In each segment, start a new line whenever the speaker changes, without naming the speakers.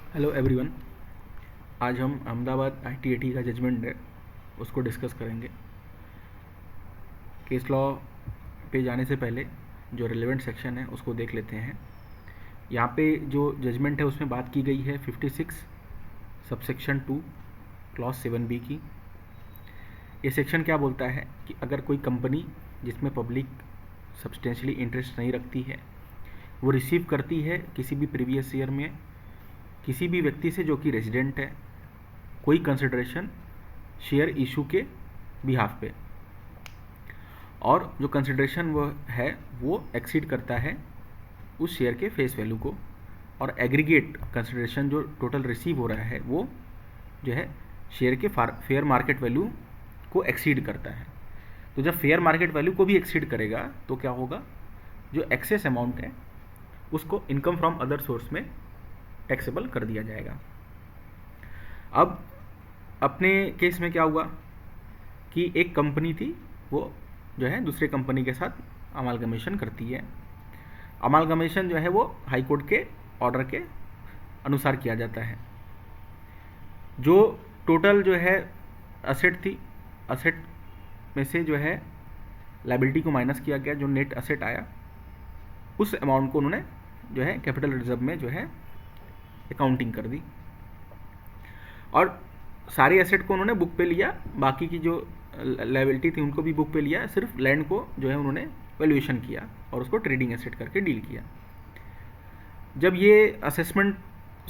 Hello everyone. आज हम Ahmedabad ITAT का जजमेंट है उसको डिस्कस करेंगे। केस लॉ पे जाने से पहले जो रिलेवेंट सेक्शन है उसको देख लेते हैं। यहाँ पे जो जजमेंट है उसमें बात की गई है 56 सबसेक्शन 2 क्लॉज 7B की। ये सेक्शन क्या बोलता है कि अगर कोई कंपनी जिसमें पब्लिक सब्सटेंशियली इंटरेस्ट नहीं रखती है वो रिसीव करती है किसी भी प्रीवियस ईयर में किसी भी व्यक्ति से जो कि रेजिडेंट है कोई कंसिडरेशन शेयर इशू के बिहाफ पे, और जो कंसिडरेशन वो है वो एक्सीड करता है उस शेयर के फेस वैल्यू को, और एग्रीगेट कंसिडरेशन जो टोटल रिसीव हो रहा है वो जो है शेयर के फेयर मार्केट वैल्यू को एक्सीड करता है। तो जब फेयर मार्केट वैल्यू को भी एक्सीड करेगा तो क्या होगा, जो एक्सेस अमाउंट है उसको इनकम फ्रॉम अदर सोर्स में टैक्सेबल कर दिया जाएगा। अब अपने केस में क्या हुआ कि एक कंपनी थी, वो जो है दूसरे कंपनी के साथ अमालगमेशन करती है। अमालगमेशन जो है वो हाई कोर्ट के ऑर्डर के अनुसार किया जाता है। जो टोटल जो है असेट थी, असेट में से जो है लायबिलिटी को माइनस किया गया, जो नेट असेट आया उस अमाउंट को उन्होंने जो है कैपिटल रिजर्व में जो है अकाउंटिंग कर दी, और सारे एसेट को उन्होंने बुक पे लिया, बाकी की जो लायबिलिटी थी उनको भी बुक पे लिया, सिर्फ लैंड को जो है उन्होंने वैल्यूएशन किया और उसको ट्रेडिंग एसेट करके डील किया। जब ये असेसमेंट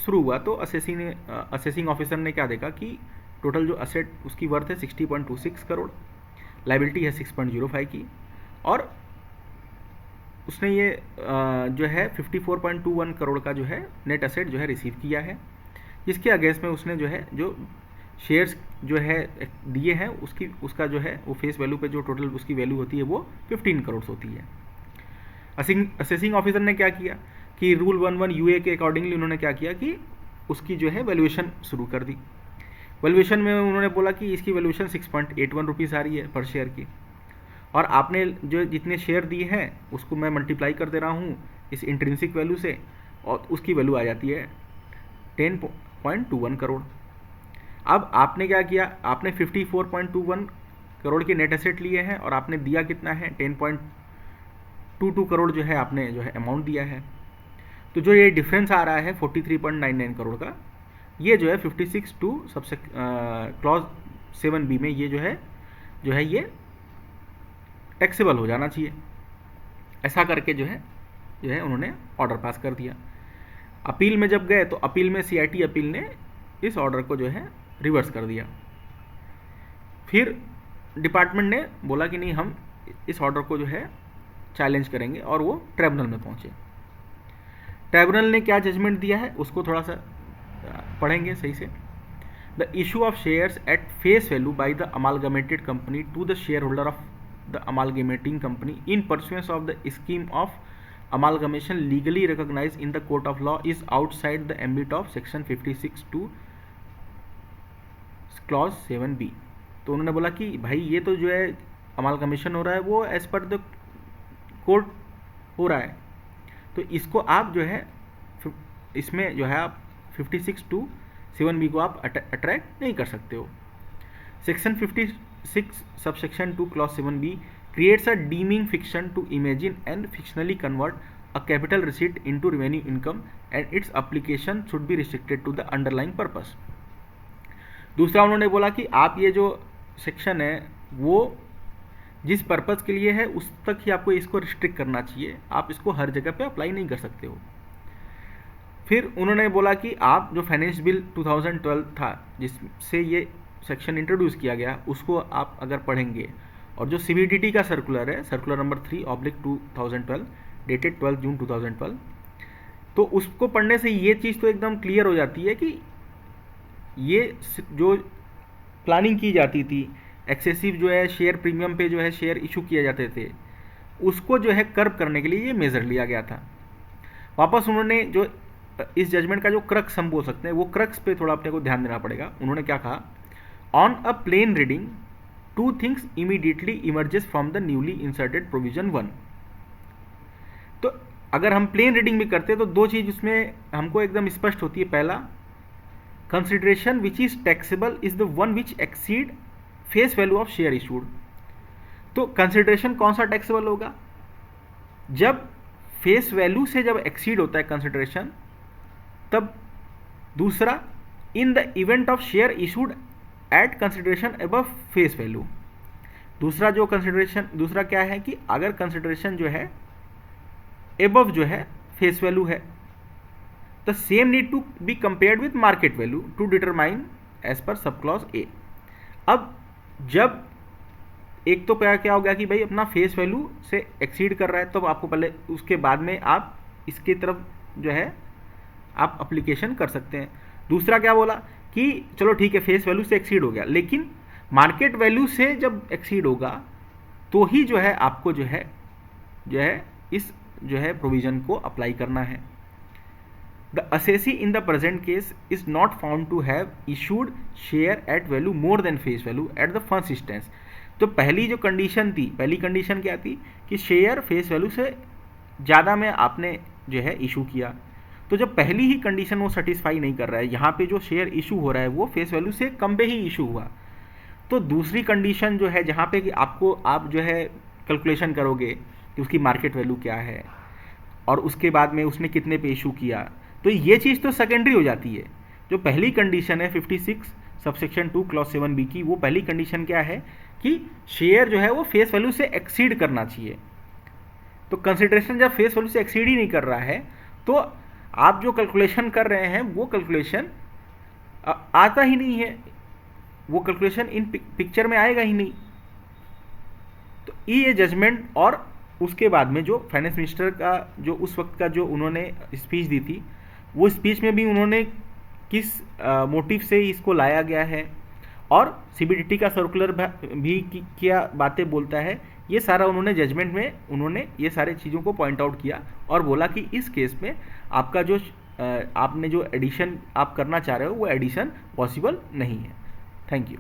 शुरू हुआ तो असेसिंग ऑफिसर ने क्या देखा कि टोटल जो असेट उसकी वर्थ है 60.26 करोड़, लायबिलिटी है 6.05 की, और उसने ये जो है 54.21 करोड़ का जो है नेट असेट जो है रिसीव किया है, जिसके अगेंस्ट में उसने जो है जो शेयर्स जो है दिए हैं उसका जो है वो फेस वैल्यू पे जो टोटल उसकी वैल्यू होती है वो 15 करोड़ होती है। असेसिंग ऑफिसर ने क्या किया कि रूल 11 UA के अकॉर्डिंगली उन्होंने क्या किया कि उसकी जो है वैल्यूएशन शुरू कर दी। वैल्यूएशन में उन्होंने बोला कि इसकी वैल्यूएशन 6.81 रुपीज़ आ रही है पर शेयर की, और आपने जो जितने शेयर दिए हैं उसको मैं मल्टीप्लाई कर दे रहा हूँ इस इंट्रिंसिक वैल्यू से, और उसकी वैल्यू आ जाती है 10.21 करोड़। अब आपने क्या किया, आपने 54.21 करोड़ के नेट एसेट लिए हैं और आपने दिया कितना है 10.22 करोड़ जो है आपने जो है अमाउंट दिया है। तो जो ये डिफरेंस आ रहा है 43.99 करोड़ का, ये जो है 56 सबसे क्लॉज 7B में ये जो है ये टैक्सेबल हो जाना चाहिए। ऐसा करके जो है उन्होंने ऑर्डर पास कर दिया। अपील में जब गए तो अपील में CIT अपील ने इस ऑर्डर को जो है रिवर्स कर दिया। फिर डिपार्टमेंट ने बोला कि नहीं, हम इस ऑर्डर को जो है चैलेंज करेंगे, और वो ट्राइब्यूनल में पहुंचे। ट्राइब्यूनल ने क्या जजमेंट दिया है उसको थोड़ा सा पढ़ेंगे सही से। The issue of shares at face value by the amalgamated company to the shareholder of the amalgamating company in pursuance of the scheme of amalgamation legally recognized in the court of law is outside the ambit of section 56 to clause 7B। तो उन्होंने बोला कि भाई ये तो जो है amalgamation हो रहा है वो एज पर द कोर्ट हो रहा है, तो इसको आप जो है इसमें जो है आप 56 to 7B को आप अट्रैक्ट नहीं कर सकते हो। Section 56 subsection 2 clause 7B creates a deeming fiction to imagine and fictionally convert a capital receipt into revenue income and its application should be restricted to the underlying purpose। दूसरा उन्होंने बोला कि आप ये जो सेक्शन है वो जिस पर्पज़ के लिए है उस तक ही आपको इसको रिस्ट्रिक्ट करना चाहिए, आप इसको हर जगह पे अप्लाई नहीं कर सकते हो। फिर उन्होंने बोला कि आप जो फाइनेंस बिल 2012 था जिससे ये सेक्शन इंट्रोड्यूस किया गया उसको आप अगर पढ़ेंगे, और जो CBDT का सर्कुलर है, सर्कुलर नंबर 3/2012 डेटेड 12 जून 2012, तो उसको पढ़ने से ये चीज़ तो एकदम क्लियर हो जाती है कि ये जो प्लानिंग की जाती थी, एक्सेसिव जो है शेयर प्रीमियम पे जो है शेयर इशू किए जाते थे, उसको जो है कर्ब करने के लिए ये मेजर लिया गया था। वापस उन्होंने जो इस जजमेंट का जो क्रक्स हम बोल सकते हैं वो क्रक्स पे थोड़ा अपने को ध्यान देना पड़ेगा। उन्होंने क्या कहा, On a plain reading, two things immediately emerges from the newly inserted provision 1। तो अगर हम प्लेन रीडिंग भी करते हैं तो दो चीज़ उसमें हमको एकदम स्पष्ट होती है। पहला consideration which is taxable is the one which exceed face value of share issued. तो कंसिडरेशन कौन सा टैक्सेबल होगा? जब फेस वैल्यू से जब एक्सीड होता है कंसिडरेशन, तब दूसरा in the event of share issued at consideration above face value. दूसरा जो कंसिडरेशन, दूसरा क्या है कि अगर कंसिडरेशन जो है एबव जो है फेस वैल्यू है, the same need to be compared with market value to determine as per sub clause A. अब जब एक तो क्या हो गया कि भाई अपना फेस वैल्यू से एक्सीड कर रहा है, तो आपको पहले उसके बाद में आप इसके तरफ जो है आप अप्लीकेशन कर सकते हैं। दूसरा क्या बोला कि चलो ठीक है फेस वैल्यू से एक्सीड हो गया, लेकिन मार्केट वैल्यू से जब एक्सीड होगा तो ही जो है आपको जो है इस जो है प्रोविजन को अप्लाई करना है। The assessee in the present case is not found to have issued share at value more than face value at the first instance. तो पहली जो कंडीशन थी, पहली कंडीशन क्या थी कि शेयर फेस वैल्यू से ज़्यादा में आपने जो है इशू किया। तो जब पहली ही कंडीशन वो सेटिस्फाई नहीं कर रहा है, यहाँ पे जो शेयर इशू हो रहा है वो फेस वैल्यू से कम पे ही इशू हुआ, तो दूसरी कंडीशन जो है जहाँ पे कि आप जो है कैलकुलेशन करोगे कि उसकी मार्केट वैल्यू क्या है और उसके बाद में उसने कितने पे इशू किया, तो ये चीज़ तो सेकेंडरी हो जाती है। जो पहली कंडीशन है 56 सबसेक्शन 2 क्लॉज 7B की, वो पहली कंडीशन क्या है कि शेयर जो है वो फेस वैल्यू से एक्सीड करना चाहिए। तो कंसिडरेशन जब फेस वैल्यू से एक्सीड ही नहीं कर रहा है, तो आप जो कैलकुलेशन कर रहे हैं वो कैलकुलेशन आता ही नहीं है, वो कैलकुलेशन इन पिक्चर में आएगा ही नहीं। तो ये जजमेंट, और उसके बाद में जो फाइनेंस मिनिस्टर का जो उस वक्त का जो उन्होंने स्पीच दी थी, वो स्पीच में भी उन्होंने किस मोटिव से इसको लाया गया है और सीबीडीटी का सर्कुलर भी क्या बातें बोलता है, ये सारा उन्होंने जजमेंट में उन्होंने ये सारे चीज़ों को पॉइंट आउट किया और बोला कि इस केस में आपका जो आपने जो एडिशन आप करना चाह रहे हो वो एडिशन पॉसिबल नहीं है। Thank you.